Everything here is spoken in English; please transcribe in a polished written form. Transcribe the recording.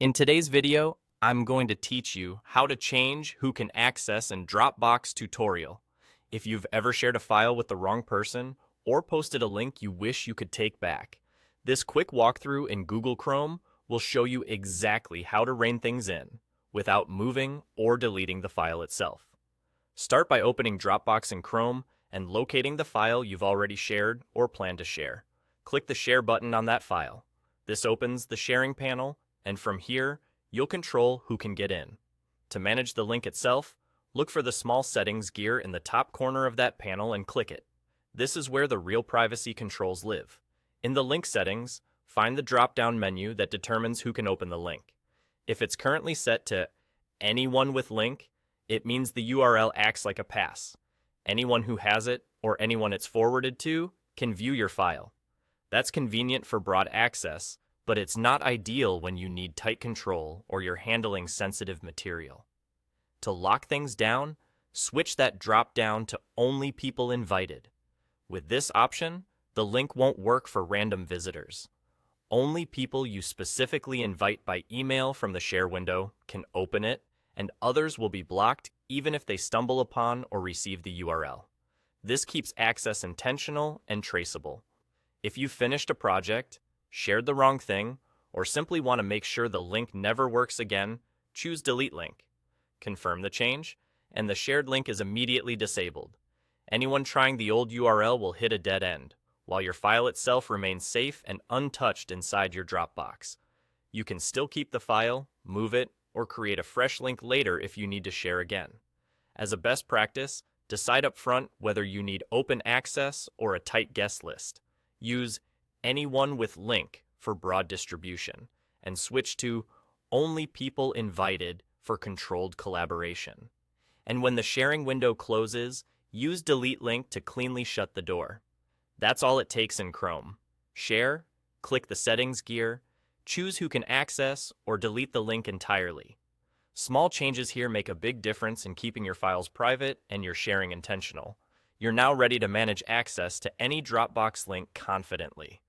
In today's video, I'm going to teach you how to change who can access in Dropbox tutorial. If you've ever shared a file with the wrong person or posted a link you wish you could take back, this quick walkthrough in Google Chrome will show you exactly how to rein things in without moving or deleting the file itself. Start by opening Dropbox in Chrome and locating the file you've already shared or plan to share. Click the Share button on that file. This opens the sharing panel, and from here, you'll control who can get in. To manage the link itself, look for the small settings gear in the top corner of that panel and click it. This is where the real privacy controls live. In the link settings, find the drop-down menu that determines who can open the link. If it's currently set to Anyone with Link, it means the URL acts like a pass. Anyone who has it, or anyone it's forwarded to, can view your file. That's convenient for broad access, but it's not ideal when you need tight control or you're handling sensitive material. To lock things down, switch that drop-down to Only People Invited. With this option, the link won't work for random visitors. Only people you specifically invite by email from the share window can open it, and others will be blocked even if they stumble upon or receive the URL. This keeps access intentional and traceable. If you've finished a project, shared the wrong thing, or simply want to make sure the link never works again, choose Delete Link. Confirm the change, and the shared link is immediately disabled. Anyone trying the old URL will hit a dead end, while your file itself remains safe and untouched inside your Dropbox. You can still keep the file, move it, or create a fresh link later if you need to share again. As a best practice, decide up front whether you need open access or a tight guest list. Use Anyone with Link for broad distribution, and switch to Only People Invited for controlled collaboration. And when the sharing window closes, use Delete Link to cleanly shut the door. That's all it takes in Chrome. Share, click the settings gear, choose who can access, or delete the link entirely. Small changes here make a big difference in keeping your files private and your sharing intentional. You're now ready to manage access to any Dropbox link confidently.